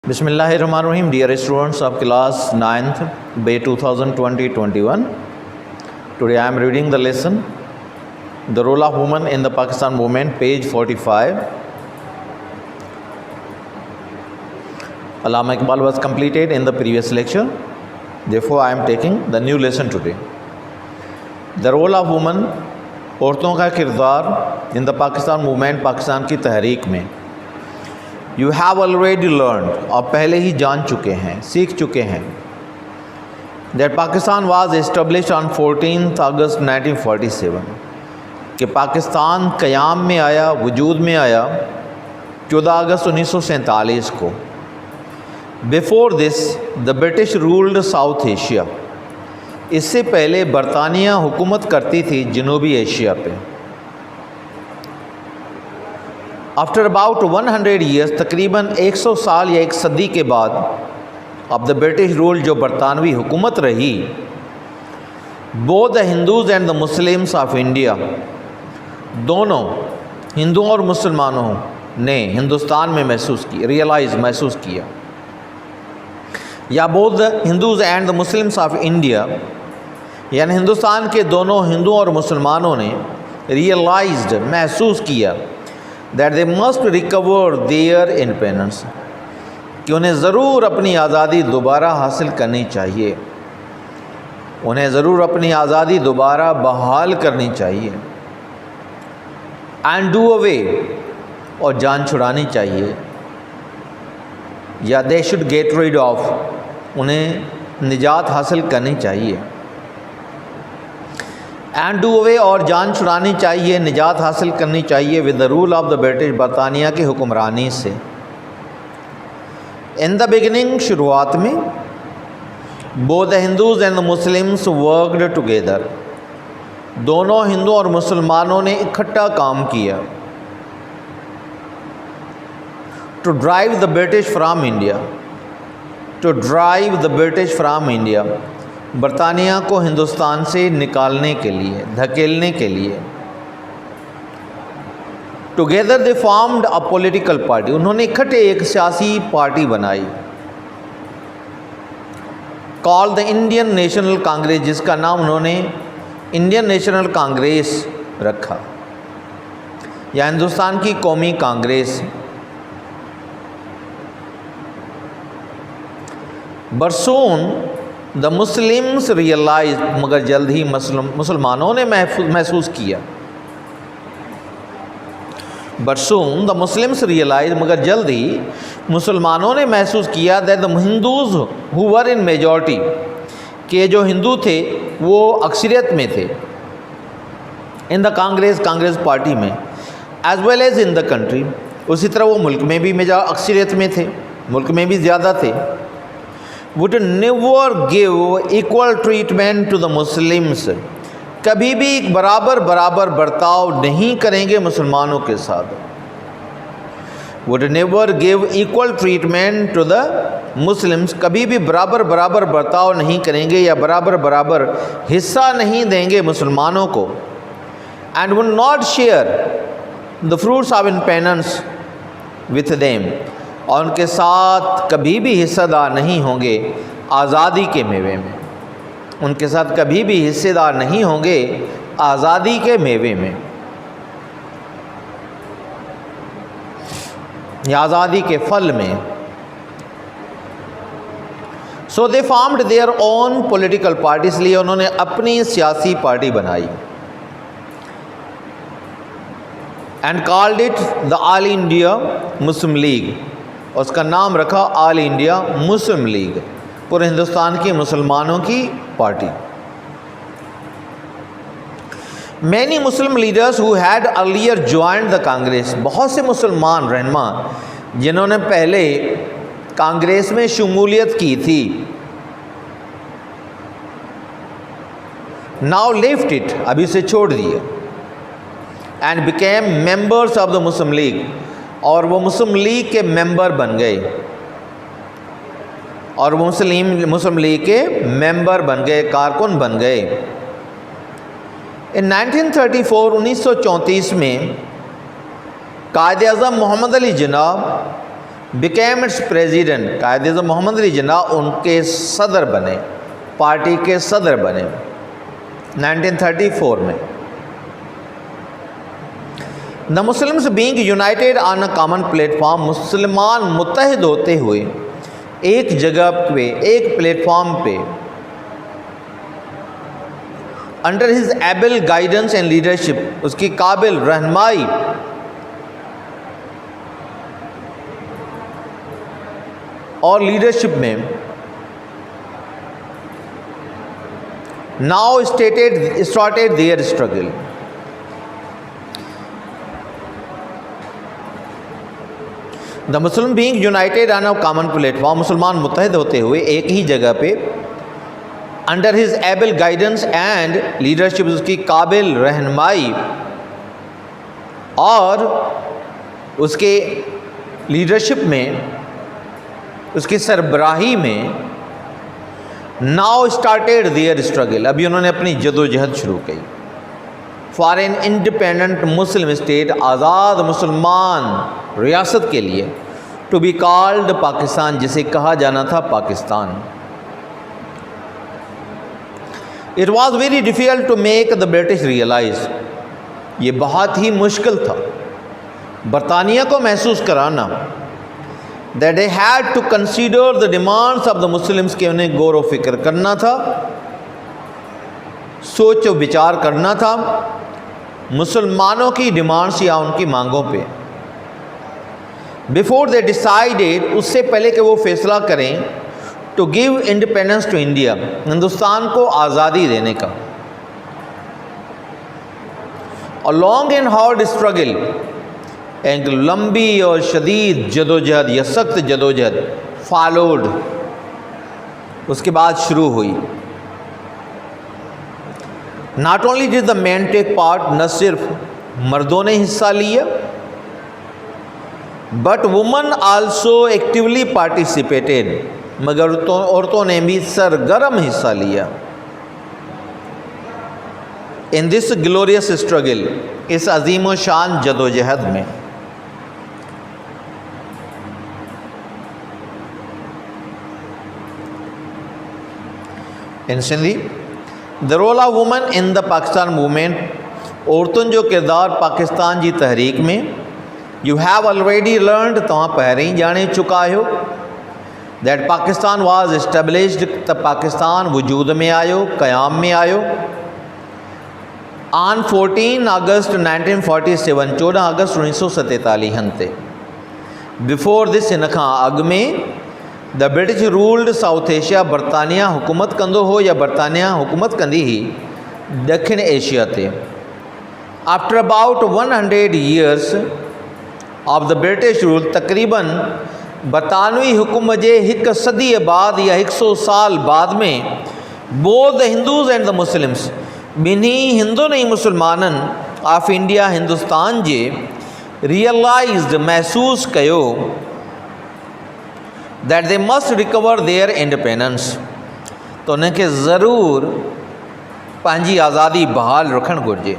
Bismillahirrahmanirrahim, dear students of class 9th, Bay 2020-21. Today I am reading the lesson, The Role of Women in the Pakistan Movement, page 45. Allama Iqbal was completed in the previous lecture. Therefore, I am taking the new lesson today. The Role of Women, औरतों का किरदार in the Pakistan Movement, Pakistan की तहरीक में. You have already learned, आप पहले ही जान चुके हैं, सीख चुके हैं, that Pakistan was established on 14th August 1947, कि पाकिस्तान क़याम में आया, वजूद में आया 14 अगस्त 1947 को. Before this, the British ruled South Asia. इससे पहले बरतानिया हुकूमत करती थी जनूबी एशिया पे. आफ्टर अबाउट 100 ईयर्स, तकरीबन 100 साल या एक सदी के बाद ऑफ द ब्रिटिश रूल, जो बरतानवी हुकूमत रही, both the Hindus and the Muslims of India, दोनों हिंदुओं और मुसलमानों ने हिंदुस्तान में महसूस किया, महसूस किया, या both the Hindus and the Muslims of India, यानी हिंदुस्तान के दोनों हिंदुओं और मुसलमानों ने रियलाइज्ड, महसूस किया, that they must recover their independence, कि उन्हें ज़रूर अपनी आज़ादी दोबारा हासिल करनी चाहिए, उन्हें ज़रूर अपनी आज़ादी दोबारा बहाल करनी चाहिए, and do away, और जान छुड़ानी चाहिए, या they should get rid of, उन्हें निजात हासिल करनी चाहिए, एंड डू अवे, और जान छुड़ानी चाहिए, निजात हासिल करनी चाहिए, with the rule of the British, बरतानिया की हुक्मरानी से. इन द बिगिनिंग, शुरुआत में, both the Hindus and the Muslims worked together, दोनों हिंदू और मुसलमानों ने इकट्ठा काम किया, to drive the British from India, to drive the British from India, बरतानिया को हिंदुस्तान से निकालने के लिए, धकेलने के लिए. Together they formed a political party, उन्होंने इकट्ठे एक सियासी पार्टी बनाई, called the Indian National Congress, जिसका नाम उन्होंने इंडियन नेशनल कांग्रेस रखा, या हिंदुस्तान की कौमी कांग्रेस. बरसून द मुस्लिम्स रियलाइज, मगर जल्द ही मुसलमानों ने महसूस किया, बरसून द मुस्लिम्स रियलाइज, मगर जल्द ही मुसलमानों ने महसूस किया, that the Hindus who were in majority, के जो हिंदू थे वो अक्सरियत में थे, इन द कांग्रेस पार्टी में, as well as in the country, उसी तरह वो मुल्क में भी अक्सरियत में थे, मुल्क में भी ज़्यादा थे, would never give equal treatment to the Muslims, कभी भी बराबर बर्ताव नहीं करेंगे मुसलमानों के साथ. would never give equal treatment to the Muslims, कभी भी बराबर बर्ताव नहीं करेंगे या बराबर हिस्सा नहीं देंगे मुसलमानों को. and would not share the fruits of independence with them, और उनके साथ कभी भी हिस्सेदार नहीं होंगे आज़ादी के मेवे में, उनके साथ कभी भी हिस्सेदार नहीं होंगे आज़ादी के मेवे में, या आज़ादी के फल में. So they formed their own political party, इसलिए उन्होंने अपनी सियासी पार्टी बनाई, and called it the all India Muslim League, उसका नाम रखा ऑल इंडिया मुस्लिम लीग, पूरे हिंदुस्तान के मुसलमानों की party. Many Muslim leaders who had earlier joined the Congress, बहुत से मुसलमान रहनुमा जिन्होंने पहले कांग्रेस में शमूलियत की थी, नाउ लेफ्ट इट, अभी से छोड़ दिए, and became members of the Muslim league, और वो मुस्लिम लीग के मेंबर बन गए, और वो मुस्लिम लीग के मेंबर बन गए, कारकुन बन गए. इन 1934, 1934 में Quaid-e-Azam Mohammad Ali Jinnah became it's president, कायद मोहम्मद अली जिन्ना उनके सदर बने, पार्टी के सदर बने 1934 में। The Muslims being United on a common platform, मुसलमान मुत्तहिद होते हुए एक जगह पे, एक प्लेटफॉर्म पे, under his able guidance and leadership, उसकी काबिल रहनुमाई और लीडरशिप में, now started their struggle. The Muslim being United on a common platform, मुसलमान मुत्तहिद होते हुए एक ही जगह पे, under his able guidance and leadership, उसकी काबिल रहनुमाई और उसके लीडरशिप में, उसकी सरबराही में, नाउ स्टार्टेड देयर स्ट्रगल, अभी उन्होंने अपनी जदोजहद शुरू की for an independent Muslim state, आज़ाद मुसलमान रियासत के लिए, टू बी कॉल्ड पाकिस्तान, जिसे कहा जाना था Pakistan. It was very difficult to make the British realise, ये बहुत ही मुश्किल था बरतानिया को महसूस कराना, that they had to consider the demands of the Muslims, के उन्हें गौर व फिक्र करना था, सोच व विचार करना था मुसलमानों की डिमांड्स या उनकी मांगों पे। बिफोर दे डिसाइडेड, उससे पहले कि वो फैसला करें, to give independence to India, Hindustan को आज़ादी देने का। A long and hard struggle, एक लंबी और शदीद जदोजहद या सख्त जदोजहद फॉलोड, उसके बाद शुरू हुई। Not only did the man take part, न सिर्फ मर्दों ने हिस्सा लिया, but woman also actively participated, मगर औरतों ने भी सरगर्म हिस्सा लिया इन दिस ग्लोरियस स्ट्रगल, इस अजीम व शान जदोजहद में। In Sindhi, the role of woman in the Pakistan movement, औरतुनि जो किरदार पाकिस्तान जी तहरीक में, यू हैव ऑलरेडी लर्नड, तव्हां पहिरीं ॼाणे चुका आहियो, दैट पाकिस्तान वाज एस्टेब्लिश्ड, त पाकिस्तान वजूद में आयो, क़याम में आयो, ऑन 14 अगस्त 1947, 14 अगस्त 1947 ते। बिफोर दिस, इन खां अॻु में, the British ruled south Asia, बरतानिया हुकूमत कंदो हो या बरतानिया हुकूमत कंदी ही ॾखिण एशिया ते। After about 100 years of the British rule, तकरीबन बरतानवी हुकूमत जे 1 सदी बाद या 100 साल बाद में, both the Hindus and the Muslims, ॿिन्ही हिंदुनि ऐं मुसलमाननि ऑफ इंडिया, हिंदुस्तान जे, रियलाइज़्ड, महसूस कयो, that they must recover their independence, तो उनखे ज़रूरु पंहिंजी आज़ादी बहाल रखणु घुरिजे,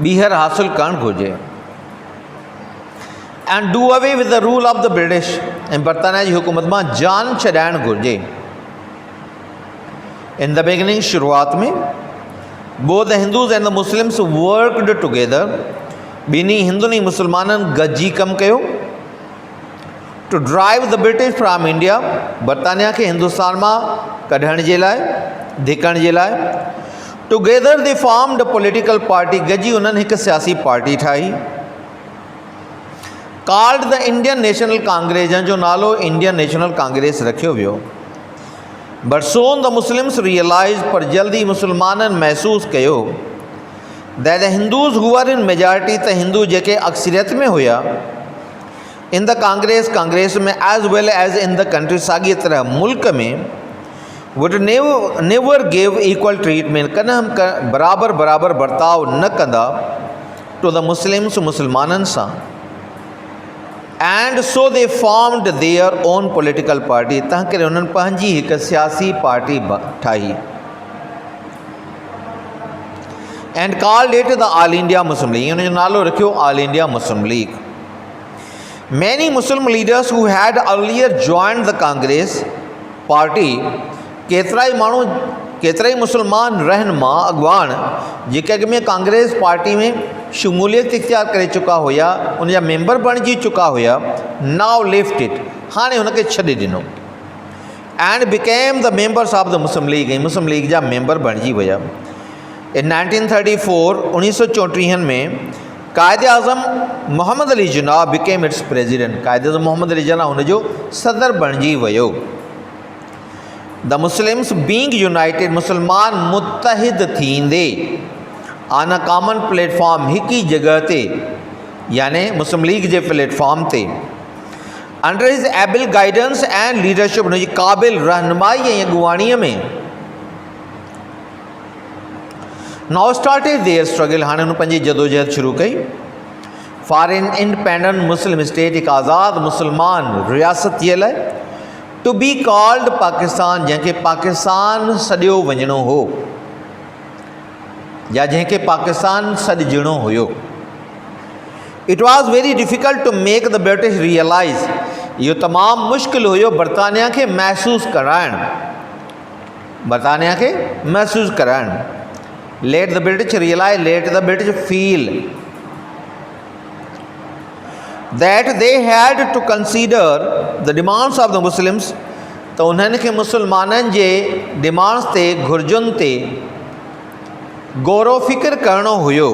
ॿीहर हासिल करणु घुरिजे। And do away with the rule of the British, ऐं बरतानिया जी हुकूमत मां जान छॾाइणु घुरिजे। इन द बिगिनिंग, शुरूआत में, both the Hindus and the Muslims worked together, ॿिन्ही हिंदुनि ऐं मुसलमाननि गॾिजी कमु कयो, to drive the British from India, बरतानिया खे हिंदुस्तान मां कढण जे लाइ, धिकण जे लाइ। Together they formed political party, गॾिजी उन्हनि हिकु सियासी पार्टी ठाही, called the Indian National Congress, जंहिंजो नालो इंडियन नेशनल कांग्रेस रखियो वियो। But soon the Muslims realize, पर जल्दी मुसलमाननि महसूस कयो, that the Hindus who are in majority, त हिंदू जेके अक्सरियत में हुया, इन द कांग्रेस, कांग्रेस में, as well as in the country, साॻी तरह मुल्क में, would never give equal treatment, कॾहिं हम बराबर बराबर बर्ताव न कंदा टू द मुस्लिम्स, मुसलमाननि सां। And so they formed their own political party, तंहिं करे उन्हनि पंहिंजी हिकु सियासी पार्टी ठाही, and called it the all India Muslim league, उनजो नालो रखियो all India Muslim league. Many Muslim leaders who had earlier joined the Congress party, केतिरा ई मुसलमान रहनुमा अॻवान जेके अॻ में कांग्रेस पार्टी में शमूलियत इख्तियार करे चुका हुआ, उन जा मेंबर बणिजी चुका हुआ, नाउ लेफ्ट इट, हाणे हुनखे छॾे ॾिनो and became the members of the Muslim league, ऐं मुस्लिम लीग जा मेंबर बणिजी विया। इन 1934 1934 में कायदे आज़म Mohammad Ali Jinnah became it's president, कायदे आज़म मोहम्मद अली जिन्ना हुनजो सदर बणिजी वियो। द मुस्लिम्स बीइंग यूनाइटेड, मुसलमान मुतहिद थींदे ऑन अ कॉमन प्लेटफॉर्म, हिक ही जगह ते, यानी मुस्लिम लीग जे प्लेटफॉर्म ते, under his able guidance and leadership, हुनजी क़ाबिल रहनुमाई ऐं अॻुवाणीअ में, नाउ स्टार्टेड देयर स्ट्रगल, हाणे हुन पंहिंजी जदोजहद शुरू कई for an independent Muslim state, हिकु आज़ादु मुसलमान रियासतीअ लाइ, टू बी कॉल्ड पाकिस्तान, जंहिंखे पाकिस्तान सॾियो वञिणो हो या जंहिंखे पाकिस्तान सॾिजणो हुयो। It was very difficult to make the British realize, इहो तमामु मुश्किल हुयो बरतानिया खे महसूसु कराइणु, बरतानिया खे महसूसु कराइणु। Let the British realize, let the British feel that they had to consider the demands of the Muslims, त उन्हनि खे मुसलमाननि जे डिमांड्स ते, घुर्जुनि ते गौर फ़िक्र करणो हुयो।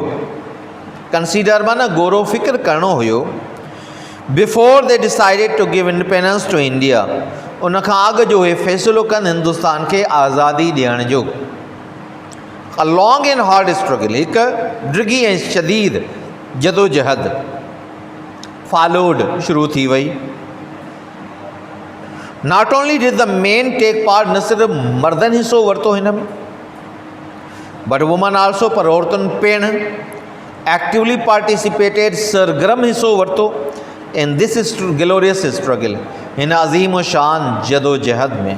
कंसीडर माना गौर फ़िक्र करणो हुयो। Before they decided to give independence to India, उन खां अॻु जो इहे फ़ैसिलो कनि हिंदुस्तान खे आज़ादी ॾियण जो। A long and hard struggle, हिकु ड्रिगी ऐं शदीद जदोजहद फॉलोड, शुरू थी वई। Not only did the men take part, न सिर्फ़ मर्दनि हिसो वरितो हिन में, बट वुमन आल्सो, पर औरतुनि पिण एक्टिवली पार्टिसिपेटेड, सरगर्म हिसो वरितो इन दिस ग्लोरियस स्ट्रगल, हिन अज़ीम शान जदोजहद में।